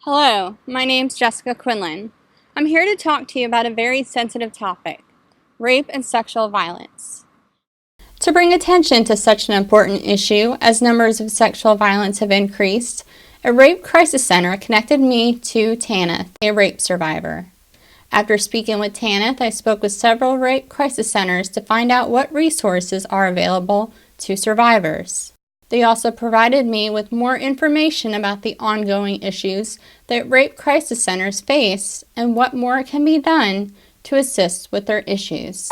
Hello, my name's Jessica Quinlan. I'm here to talk to you about a very sensitive topic, rape and sexual violence. To bring attention to such an important issue as numbers of sexual violence have increased, a rape crisis center connected me to Tanith, a rape survivor. After speaking with Tanith, I spoke with several rape crisis centers to find out what resources are available to survivors. They also provided me with more information about the ongoing issues that rape crisis centers face and what more can be done to assist with their issues.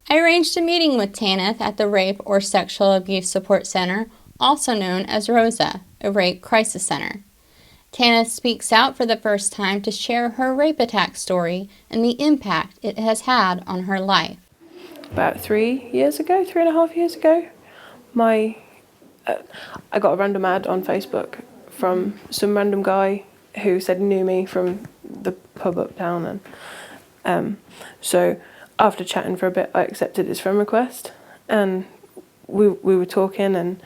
I arranged a meeting with Tanith at the Rape or Sexual Abuse Support Center, also known as ROSA, a rape crisis center. Tanith speaks out for the first time to share her rape attack story and the impact it has had on her life. About 3.5 years ago, I got a random ad on Facebook from some random guy who said he knew me from the pub uptown, and so after chatting for a bit, I accepted his friend request, and we were talking and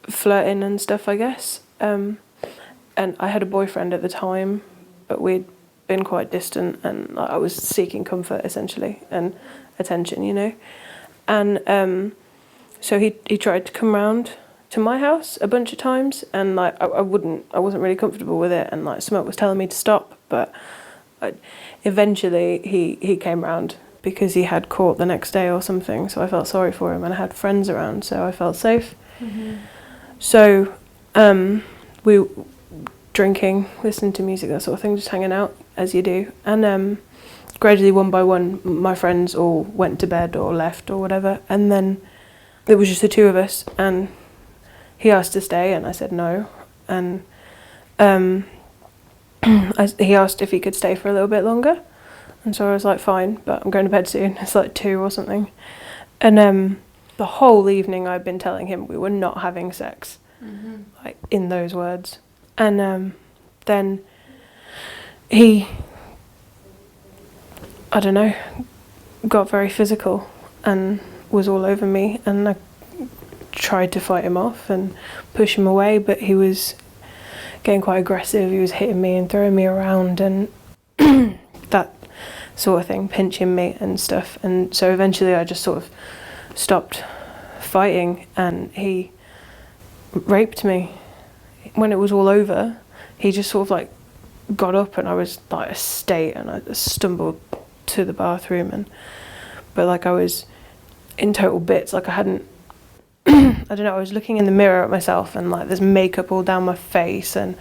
flirting and stuff, I guess. And I had a boyfriend at the time, but we'd been quite distant, and I was seeking comfort essentially and attention, you know. And so he tried to come round to my house a bunch of times, and like I wasn't really comfortable with it, and like Smoke was telling me to stop, but eventually he came round because he had court the next day or something. So I felt sorry for him, and I had friends around, so I felt safe. Mm-hmm. So we drinking, listening to music, that sort of thing, just hanging out as you do. And gradually, one by one, my friends all went to bed or left or whatever, and then it was just the two of us, and he asked to stay and I said no, and he asked if he could stay for a little bit longer, and so I was like, fine, but I'm going to bed soon. It's like 2 or something. And the whole evening I'd been telling him we were not having sex, like in those words. And then he, I don't know, got very physical and was all over me, and I tried to fight him off and push him away, but he was getting quite aggressive. He was hitting me and throwing me around and that sort of thing, pinching me and stuff. And so eventually I just sort of stopped fighting, and he raped me. When it was all over, he just sort of like got up, and I was like a state, and I stumbled to the bathroom, but like I was in total bits, like I hadn't I don't know, I was looking in the mirror at myself, and like there's makeup all down my face, and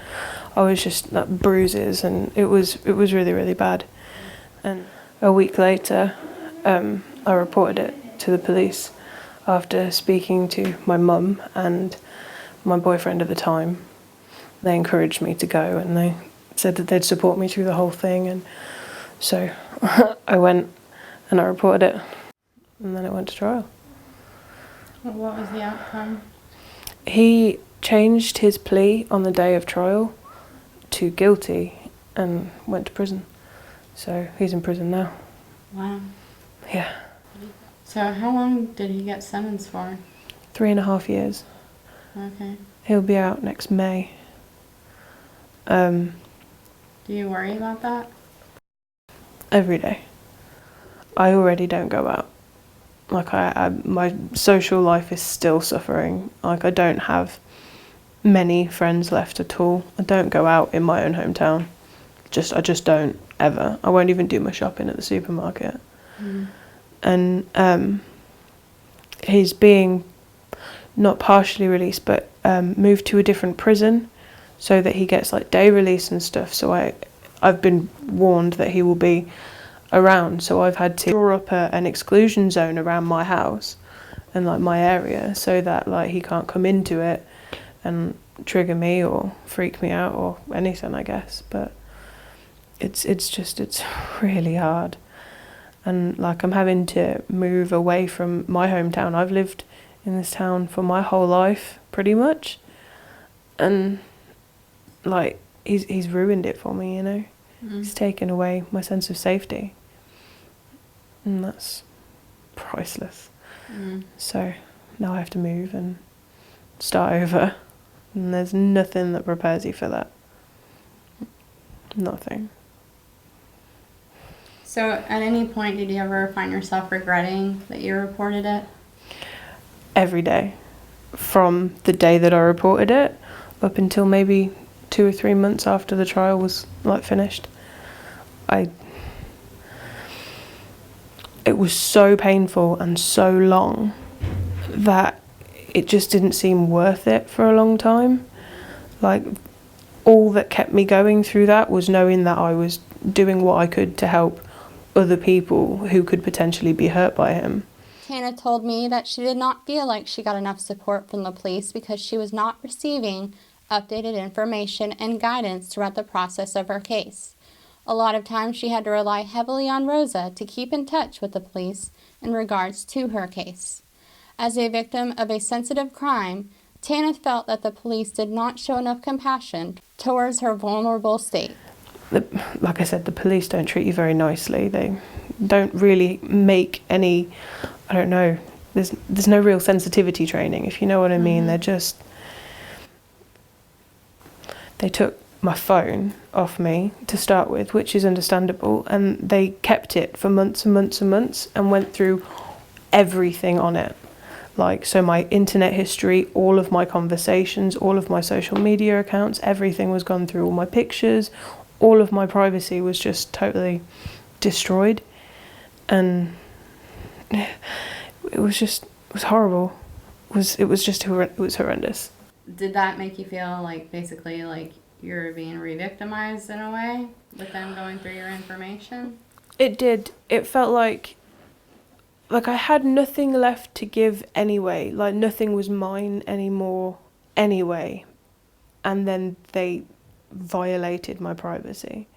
I was just like bruises, and it was really, really bad. And a week later, I reported it to the police after speaking to my mum and my boyfriend at the time. They encouraged me to go, and they said that they'd support me through the whole thing, and so I went and I reported it, and then it went to trial. What was the outcome? He changed his plea on the day of trial to guilty and went to prison. So he's in prison now. Wow. Yeah. So how long did he get sentenced for? 3.5 years. Okay. He'll be out next May. Do you worry about that? Every day. I already don't go out. Like my social life is still suffering. Like I don't have many friends left at all. I don't go out in my own hometown. I just don't ever. I won't even do my shopping at the supermarket. And he's being not partially released, but moved to a different prison so that he gets like day release and stuff. So I've been warned that he will be around, so I've had to draw up an exclusion zone around my house and like my area, so that like he can't come into it and trigger me or freak me out or anything, I guess. But it's really hard, and like I'm having to move away from my hometown. I've lived in this town for my whole life pretty much, and like he's ruined it for me, you know. He's taken away my sense of safety. And that's priceless. So now I have to move and start over, and there's nothing that prepares you for that. Nothing. So at any point, did you ever find yourself regretting that you reported it? Every day. From the day that I reported it up until maybe 2 or 3 months after the trial was finished. It was so painful and so long that it just didn't seem worth it for a long time. All that kept me going through that was knowing that I was doing what I could to help other people who could potentially be hurt by him. Tanith told me that she did not feel like she got enough support from the police because she was not receiving updated information and guidance throughout the process of her case. A lot of times she had to rely heavily on ROSA to keep in touch with the police in regards to her case. As a victim of a sensitive crime, Tanith felt that the police did not show enough compassion towards her vulnerable state. Like I said, the police don't treat you very nicely. They don't really make any, I don't know, there's no real sensitivity training, if you know what I mean. They took my phone off me to start with, which is understandable, and they kept it for months and months and months and went through everything on it. So my internet history, all of my conversations, all of my social media accounts, everything was gone through, all my pictures, all of my privacy was just totally destroyed. And it was horrible. It was horrendous. Did that make you feel basically you're being re-victimized in a way with them going through your information? It did. It felt like I had nothing left to give anyway. Nothing was mine anymore anyway. And then they violated my privacy.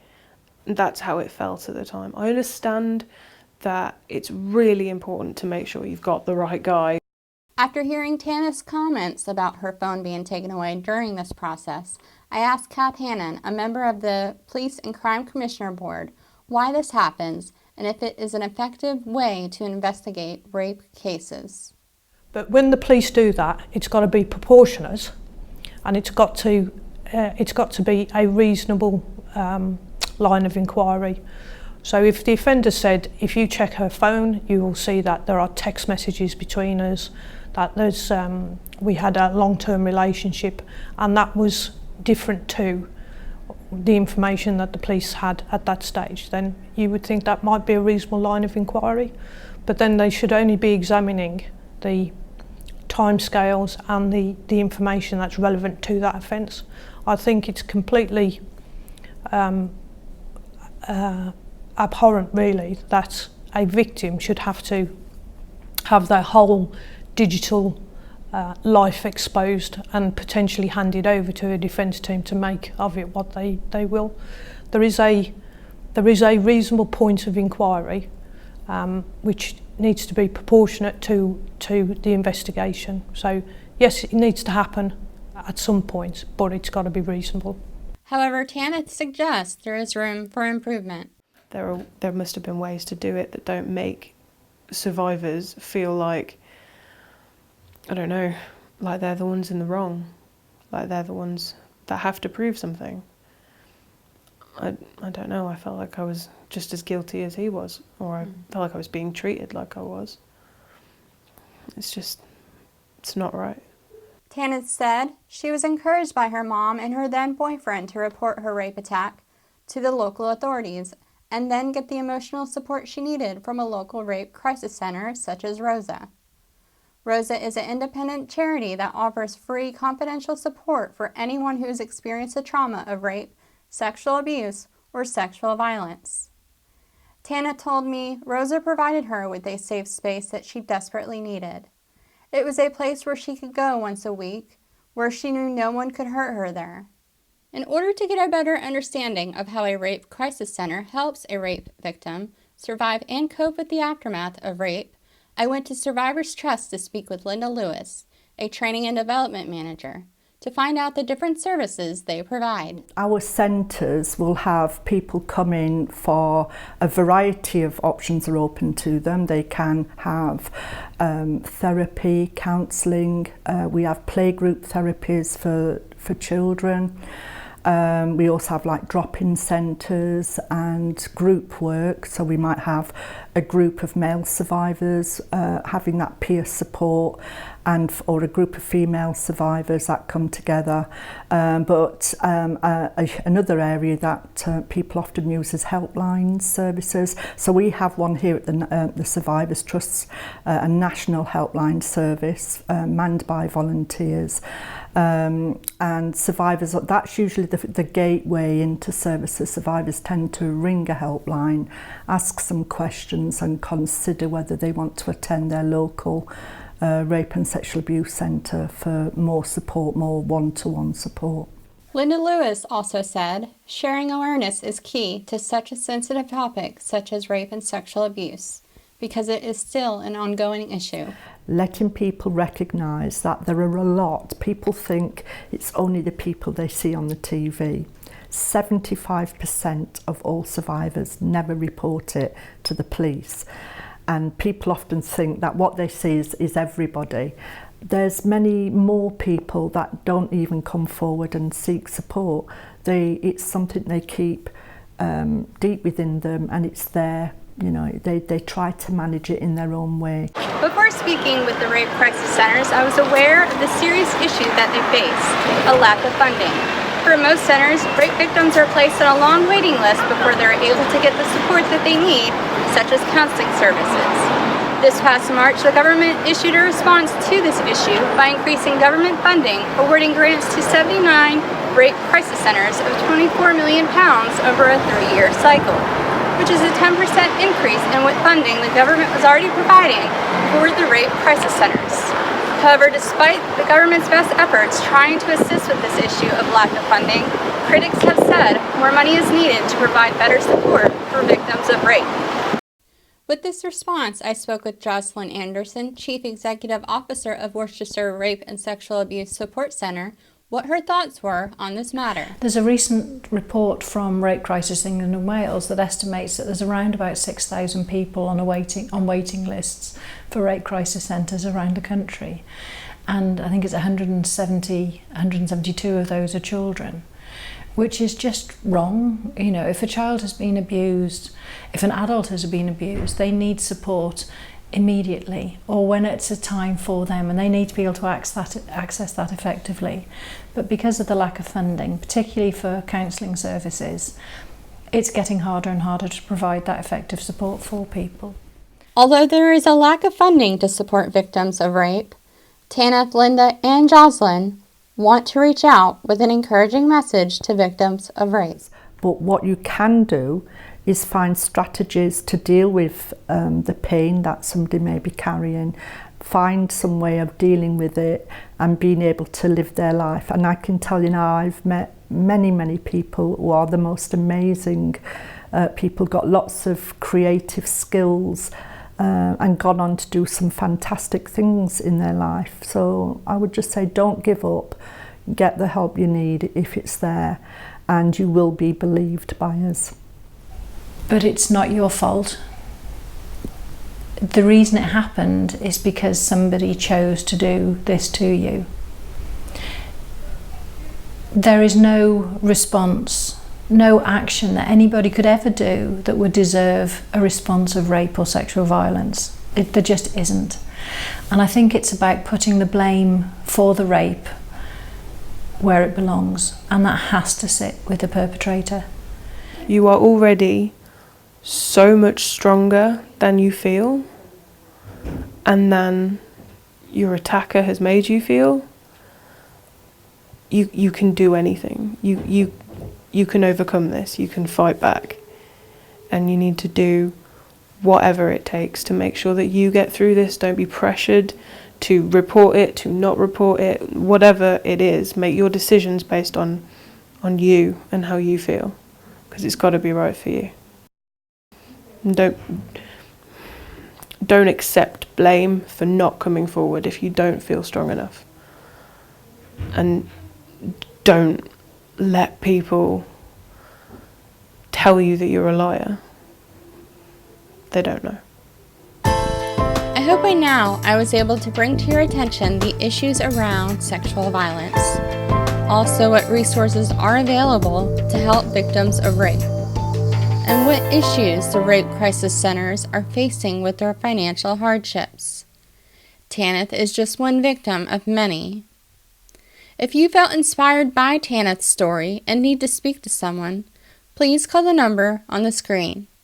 That's how it felt at the time. I understand that it's really important to make sure you've got the right guy. After hearing Tanith's comments about her phone being taken away during this process, I asked Kath Hannon, a member of the Police and Crime Commissioner Board, why this happens and if it is an effective way to investigate rape cases. But when the police do that, it's got to be proportionate, and it's got to be a reasonable line of inquiry. So if the offender said, if you check her phone, you will see that there are text messages between us, that we had a long-term relationship, and that was different to the information that the police had at that stage, then you would think that might be a reasonable line of inquiry. But then they should only be examining the timescales and the information that's relevant to that offence. I think it's completely abhorrent, really, that a victim should have to have their whole digital life exposed and potentially handed over to a defence team to make of it what they will. There is a reasonable point of inquiry which needs to be proportionate to the investigation. So yes, it needs to happen at some point, but it's got to be reasonable. However, Tanith suggests there is room for improvement. There must have been ways to do it that don't make survivors feel like, I don't know, like they're the ones in the wrong, like they're the ones that have to prove something. I don't know, I felt like I was just as guilty as he was, or I felt like I was being treated like I was. It's not right. Tanith said she was encouraged by her mom and her then boyfriend to report her rape attack to the local authorities and then get the emotional support she needed from a local rape crisis center such as ROSA. ROSA is an independent charity that offers free confidential support for anyone who has experienced the trauma of rape, sexual abuse, or sexual violence. Tanith told me ROSA provided her with a safe space that she desperately needed. It was a place where she could go once a week, where she knew no one could hurt her there. In order to get a better understanding of how a rape crisis center helps a rape victim survive and cope with the aftermath of rape, I went to Survivors Trust to speak with Linda Lewis, a training and development manager, to find out the different services they provide. Our centres will have people come in for a variety of options are open to them. They can have therapy, counselling, we have playgroup therapies for children. We also have like drop-in centres and group work, so we might have a group of male survivors having that peer support, or a group of female survivors that come together. But another area that people often use is helpline services. So we have one here at the Survivors Trust, a national helpline service manned by volunteers. And survivors, that's usually the gateway into services. Survivors tend to ring a helpline, ask some questions and consider whether they want to attend their local rape and sexual abuse centre for more support, more one-to-one support. Linda Lewis also said, sharing awareness is key to such a sensitive topic such as rape and sexual abuse, because it is still an ongoing issue. Letting people recognise that there are a lot. People think it's only the people they see on the TV. 75% of all survivors never report it to the police. And people often think that what they see is everybody. There's many more people that don't even come forward and seek support. It's something they keep deep within them, and it's there. You know, they try to manage it in their own way. Before speaking with the Rape Crisis Centers, I was aware of the serious issue that they face, a lack of funding. For most centers, rape victims are placed on a long waiting list before they're able to get the support that they need, such as counseling services. This past March, the government issued a response to this issue by increasing government funding, awarding grants to 79 rape crisis centers of £24 million over a 3-year cycle, which is a 10% increase in what funding the government was already providing for the rape crisis centers. However, despite the government's best efforts trying to assist with this issue of lack of funding, critics have said more money is needed to provide better support for victims of rape. With this response, I spoke with Jocelyn Anderson, Chief Executive Officer of Worcestershire Rape and Sexual Abuse Support Centre, what her thoughts were on this matter. There's a recent report from Rape Crisis England and Wales that estimates that there's around about 6,000 people on waiting lists for rape crisis centres around the country, and I think it's 172 of those are children, which is just wrong. You know, if a child has been abused, if an adult has been abused, they need support immediately, or when it's a time for them, and they need to be able to access that effectively. But because of the lack of funding, particularly for counselling services, it's getting harder and harder to provide that effective support for people. Although there is a lack of funding to support victims of rape, Tanith, Linda, and Jocelyn want to reach out with an encouraging message to victims of rape. But what you can do is find strategies to deal with the pain that somebody may be carrying, find some way of dealing with it and being able to live their life. And I can tell you now, I've met many people who are the most amazing people, got lots of creative skills and gone on to do some fantastic things in their life. So I would just say, don't give up, get the help you need if it's there, and you will be believed by us. But it's not your fault. The reason it happened is because somebody chose to do this to you. There is no response, no action that anybody could ever do that would deserve a response of rape or sexual violence. There just isn't. And I think it's about putting the blame for the rape where it belongs, and that has to sit with the perpetrator. You are already so much stronger than you feel and than your attacker has made you feel. You can do anything. You can overcome this. You can fight back, and you need to do whatever it takes to make sure that you get through this. Don't be pressured to report it, to not report it, whatever it is. Make your decisions based on you and how you feel, because it's got to be right for you. And don't accept blame for not coming forward if you don't feel strong enough. And don't let people tell you that you're a liar. They don't know. I hope by now I was able to bring to your attention the issues around sexual violence. Also, what resources are available to help victims of rape, and what issues the rape crisis centers are facing with their financial hardships. Tanith is just one victim of many. If you felt inspired by Tanith's story and need to speak to someone, please call the number on the screen.